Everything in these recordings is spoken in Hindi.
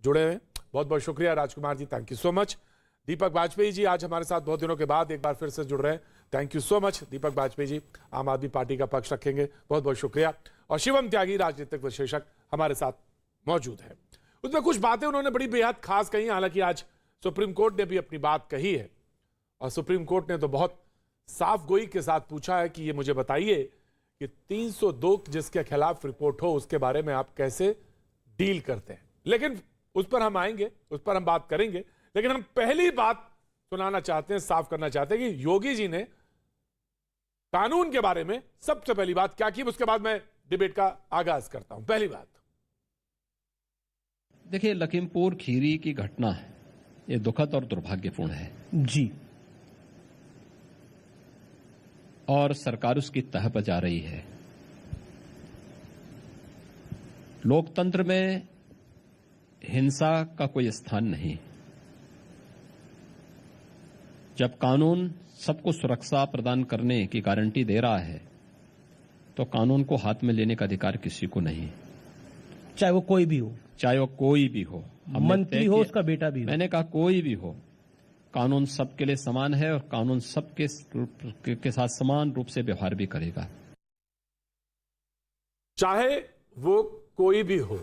जुड़े हैं। बहुत बहुत शुक्रिया Rajkumar ji, thank you so much. दीपक बाजपेयी जी आज हमारे साथ बहुत दिनों के बाद एक बार फिर से जुड़ रहे हैं, थैंक यू सो मच दीपक बाजपेयी जी। आम आदमी पार्टी का पक्ष रखेंगे, बहुत बहुत शुक्रिया। और शिवम त्यागी राजनीतिक विश्लेषक हमारे साथ मौजूद है। उसमें कुछ बातें उन्होंने बड़ी बेहद खास कही, हालांकि आज सुप्रीम कोर्ट ने भी अपनी बात कही है और सुप्रीम कोर्ट ने तो बहुत साफ गोई के साथ पूछा है कि ये मुझे बताइए कि 302 जिसके खिलाफ रिपोर्ट हो उसके बारे में आप कैसे डील करते हैं। लेकिन उस पर हम आएंगे, उस पर हम बात करेंगे, लेकिन हम पहली बात सुनाना चाहते हैं, साफ करना चाहते हैं कि योगी जी ने कानून के बारे में सबसे पहली बात क्या की। उसके बाद मैं डिबेट का आगाज करता हूं। पहली बात, देखिए, लखीमपुर खीरी की घटना है, ये दुखद और दुर्भाग्यपूर्ण है जी, और सरकार उसकी तह बजा रही है। लोकतंत्र में हिंसा का कोई स्थान नहीं। जब कानून सबको सुरक्षा प्रदान करने की गारंटी दे रहा है तो कानून को हाथ में लेने का अधिकार किसी को नहीं, चाहे वो कोई भी हो, चाहे वो कोई भी हो, मंत्री हो, उसका बेटा भी हो। मैंने कहा कोई भी हो, कानून सबके लिए समान है और कानून सबके के साथ समान रूप से व्यवहार भी करेगा, चाहे वो कोई भी हो।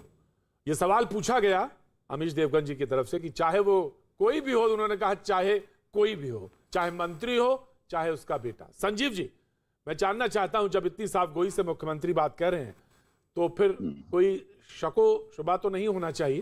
यह सवाल पूछा गया अमीश देवगन जी की तरफ से कि चाहे वो कोई भी हो, उन्होंने कहा चाहे कोई भी हो, चाहे मंत्री हो चाहे उसका बेटा। संजीव जी, मैं जानना चाहता हूं, जब इतनी साफ गोई से मुख्यमंत्री बात कह रहे हैं तो फिर कोई शको शुबा तो नहीं होना चाहिए।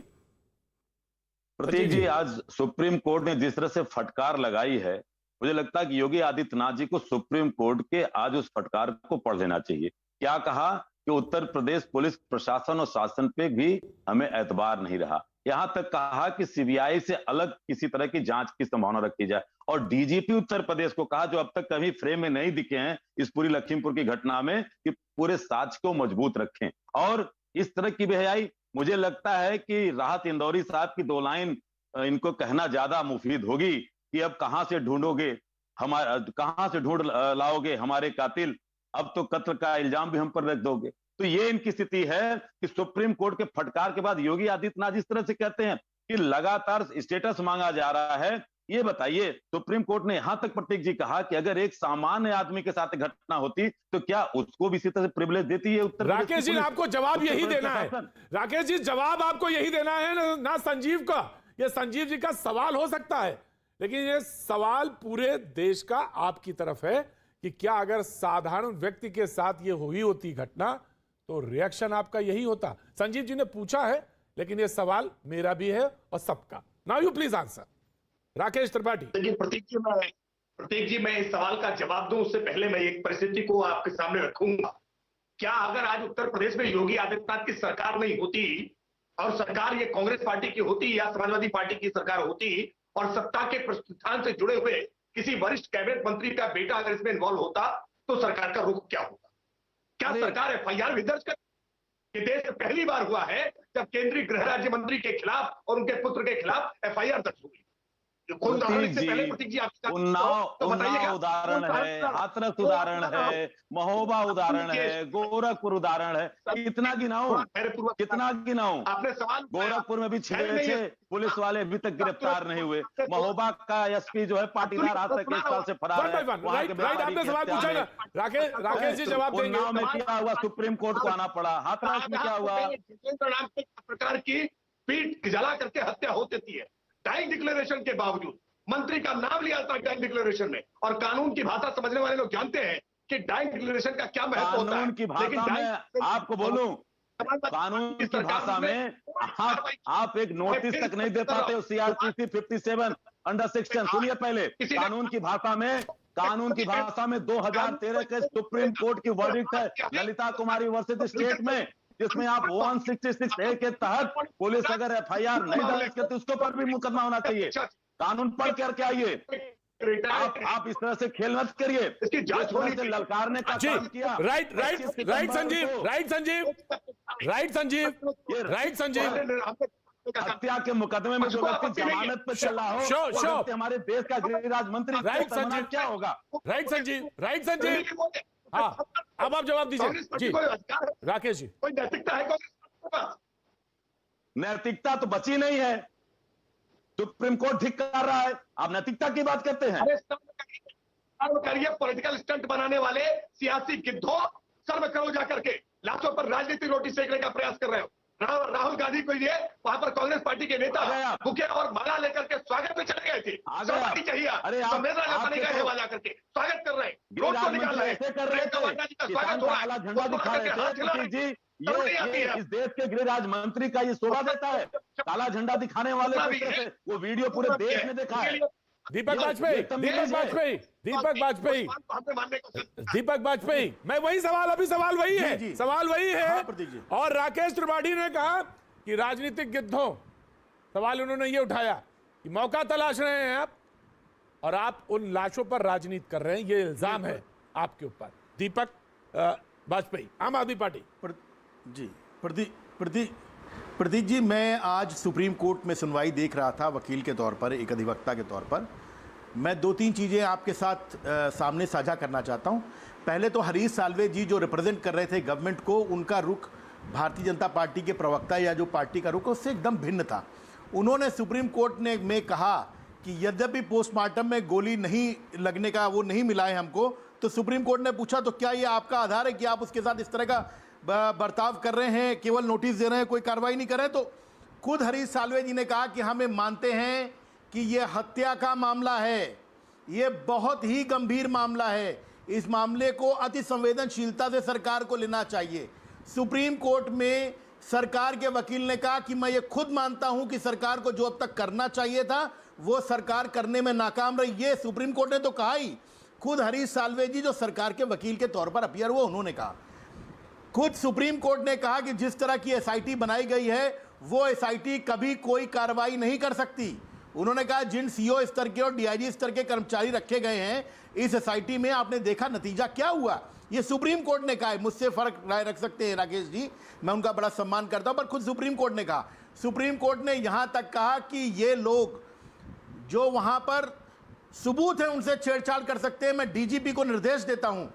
प्रतीक जी, आज सुप्रीम कोर्ट ने जिस तरह से फटकार लगाई है, मुझे लगता है कि योगी आदित्यनाथ जी को सुप्रीम कोर्ट के आज उस फटकार को पढ़ लेना चाहिए। क्या कहा कि उत्तर प्रदेश पुलिस प्रशासन और शासन पे भी हमें एतबार नहीं रहा। यहां तक कहा कि सीबीआई से अलग किसी तरह की जांच की संभावना रखी जाए, और डीजीपी उत्तर प्रदेश को कहा, जो अब तक कभी फ्रेम में नहीं दिखे हैं इस पूरी लखीमपुर की घटना में, कि पूरे साक्ष्य को मजबूत रखें। और इस तरह की बेहयाई, मुझे लगता है कि राहत इंदौरी साहब की 2 लाइन इनको कहना ज्यादा मुफीद होगी कि अब कहां से ढूंढोगे, कहां से ढूंढ लाओगे हमारे कातिल, अब तो कत्ल का इल्जाम भी हम पर रख दोगे। तो ये इनकी स्थिति है कि सुप्रीम कोर्ट के फटकार के बाद योगी आदित्यनाथ इस तरह से कहते हैं कि लगातार स्टेटस मांगा जा रहा है। ये बताइए, सुप्रीम कोर्ट ने यहां तक प्रतीक जी कहा कि अगर एक सामान्य आदमी के साथ घटना होती तो क्या उसको भी इसी तरह से प्रिविलेज देती है उत्तर प्रदेश? राकेश जी, आपको जवाब यही देना है। राकेश जी, जवाब आपको यही देना है ना संजीव का। यह संजीव जी का सवाल हो सकता है, लेकिन यह सवाल पूरे देश का आपकी तरफ है कि क्या अगर साधारण व्यक्ति के साथ यह हुई होती घटना तो रिएक्शन आपका यही होता। संजीव जी ने पूछा है, लेकिन यह सवाल मेरा भी है और सबका। Now you please answer. Rakesh Tripathi. देखिए प्रतीक जी, मैं इस सवाल का जवाब दूं उससे पहले मैं एक परिस्थिति को आपके सामने रखूंगा। क्या अगर आज उत्तर प्रदेश में योगी आदित्यनाथ की सरकार नहीं होती और सरकार ये कांग्रेस पार्टी की होती या समाजवादी पार्टी की सरकार होती और सत्ता के प्रतिष्ठान से जुड़े हुए किसी वरिष्ठ कैबिनेट मंत्री का बेटा अगर इसमें इन्वॉल्व होता तो सरकार का रुख क्या होता? क्या सरकार एफआईआर भी दर्ज कर? ये देश में पहली बार हुआ है जब केंद्रीय गृह राज्य मंत्री के खिलाफ और उनके पुत्र के खिलाफ एफआईआर दर्ज हुई। उन्नाव उदाहरण है, हाथरस उदाहरण है, महोबा उदाहरण है, गोरखपुर उदाहरण है। कितना गिनाऊं? आपने सवाल, गोरखपुर में भी 6 पुलिस वाले अभी तक गिरफ्तार नहीं हुए। महोबा का एसपी जो है पाटीदार आज तक 1 साल से फरार है। आपने सवाल पूछा ना, राकेश जी जवाब देंगे। उन्नाव में क्या हुआ, सुप्रीम कोर्ट को आना पड़ा। हाथरस में क्या हुआ, प्रकार की पीठ जला करके हत्या होती है, डाइंग डिक्लेरेशन के बावजूद। मंत्री का नाम लिया था डाइंग डिक्लेरेशन में, और कानून की भाषा समझने वाले लोग जानते हैं कि डाइंग डिक्लेरेशन का क्या महत्व होता है। कानून की भाषा में आपको बोलूं, कानून की भाषा में आप एक नोटिस तक नहीं दे पाते हो। सीआरपीसी 57 अंडर सेक्शन, सुनिए पहले, कानून की भाषा में 2013 के सुप्रीम कोर्ट की वर्डिक्ट है ललिता कुमारी वर्सेस स्टेट में, जिसमें आप 166A के तहत पुलिस अगर एफआईआर नहीं दर्ज करती उसके ऊपर भी मुकदमा होना चाहिए। कानून पढ़ करके आइए। आप इस तरह से खेल मत करिए। इसकी जांच होनी से ललकारने का काम किया। राइट संजीव। हत्या के मुकदमे में जो व्यक्ति जमानत पर चल रहा हो, हमारे देश का गृह राज्य मंत्री, राइट संजीव, क्या होगा? राइट संजीव। हाँ, अब आप जवाब दीजिए जी। राकेश जी, कोई नैतिकता है कांग्रेस? नैतिकता तो बची नहीं है। सुप्रीम कोर्ट ठीक कर रहा है, आप नैतिकता की बात करते हैं। अरे सर्व करिए, पॉलिटिकल स्टंट बनाने वाले सियासी गिद्धों, सर्व करो जाकर के। लाशों पर राजनीतिक रोटी सेकने का प्रयास कर रहे हो। राहुल गांधी को लिए वहां पर कांग्रेस पार्टी के नेता बुके और माला लेकर के स्वागत में चले गए थे। समाधि चाहिए, संवेदना जताने का हवाला करके स्वागत कर रहे हैं, रोड को निकाल रहे हैं, प्रियंका वाड्रा जी का स्वागत हो रहा है, झंडा दिखा रहे थे। ये इस देश के गृह राज्य मंत्री का ये शोभा देता है, काला झंडा दिखाने वाले को इस तरह से वो वीडियो पूरे देश में देखा है। दीपक वाजपेयी, दीपक वाजपेयी, मैं वही सवाल, अभी सवाल वही है, सवाल वही है। और राकेश त्रिपाठी ने कहा कि राजनीतिक गिद्धों, सवाल उन्होंने ये उठाया कि मौका तलाश रहे हैं आप, और आप उन लाशों पर राजनीति कर रहे हैं, ये इल्जाम है आपके ऊपर। दीपक वाजपेयी, आम आदमी पार्टी। जी, प्रदीप जी, मैं आज सुप्रीम कोर्ट में सुनवाई देख रहा था वकील के तौर पर, एक अधिवक्ता के तौर पर। मैं 2-3 चीज़ें आपके साथ सामने साझा करना चाहता हूं। पहले तो हरीश साल्वे जी जो रिप्रेजेंट कर रहे थे गवर्नमेंट को, उनका रुख भारतीय जनता पार्टी के प्रवक्ता या जो पार्टी का रुख उससे एकदम भिन्न था। उन्होंने सुप्रीम कोर्ट में कहा कि यद्यपि पोस्टमार्टम में गोली नहीं लगने का वो नहीं मिला है हमको, तो सुप्रीम कोर्ट ने पूछा तो क्या ये आपका आधार है कि आप उसके साथ इस तरह का बर्ताव कर रहे हैं, केवल नोटिस दे रहे हैं, कोई कार्रवाई नहीं कर रहे? तो खुद हरीश साल्वे जी ने कहा कि हमें मानते हैं कि यह हत्या का मामला है, यह बहुत ही गंभीर मामला है, इस मामले को अति संवेदनशीलता से सरकार को लेना चाहिए। सुप्रीम कोर्ट में सरकार के वकील ने कहा कि मैं ये खुद मानता हूं कि सरकार को जो अब तक करना चाहिए था वो सरकार करने में नाकाम रही। ये सुप्रीम कोर्ट ने तो कहा ही, खुद हरीश साल्वे जी जो सरकार के वकील के तौर पर अपीयर हुए उन्होंने कहा। खुद सुप्रीम कोर्ट ने कहा कि जिस तरह की एसआईटी बनाई गई है वो एसआईटी कभी कोई कार्रवाई नहीं कर सकती। उन्होंने कहा जिन सीओ स्तर के और डीआईजी स्तर के कर्मचारी रखे गए हैं इस एसआईटी में, आपने देखा नतीजा क्या हुआ। ये सुप्रीम कोर्ट ने कहा है, मुझसे फर्क राय रख सकते हैं राकेश जी, मैं उनका बड़ा सम्मान करता हूं, पर खुद सुप्रीम कोर्ट ने कहा। सुप्रीम कोर्ट ने यहां तक कहा कि ये लोग जो वहां पर सबूत है उनसे छेड़छाड़ कर सकते हैं। मैं डीजीपी को निर्देश देता हूं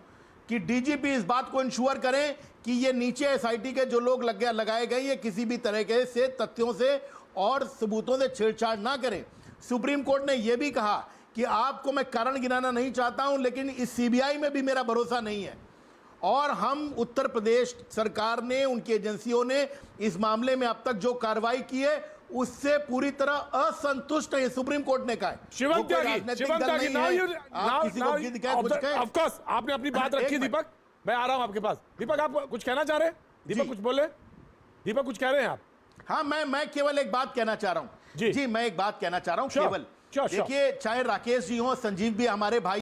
कि डीजीपी इस बात को इंश्योर करें कि ये नीचे एसआईटी के जो लोग लगाए गए ये किसी भी तरह के से तथ्यों से और सबूतों से छेड़छाड़ ना करें। सुप्रीम कोर्ट ने यह भी कहा कि आपको मैं कारण गिनाना नहीं चाहता हूं, लेकिन इस सीबीआई में भी मेरा भरोसा नहीं है, और हम उत्तर प्रदेश सरकार ने, उनकी एजेंसियों ने इस मामले में अब तक जो कार्रवाई की है उससे पूरी तरह असंतुष्ट है, सुप्रीम कोर्ट ने कहा है। शिवम त्यागी, आपने अपनी बात रखी। दीपक, मैं आ रहा हूं आपके पास। दीपक, आप कुछ कहना चाह रहे हैं? दीपक कुछ बोले? दीपक कुछ कह रहे हैं आप? हाँ, मैं केवल एक बात कहना चाह रहा हूं। जी, मैं एक बात कहना चाह रहा हूं केवल। देखिए, चाहे राकेश जी हो, संजीव भी हमारे भाई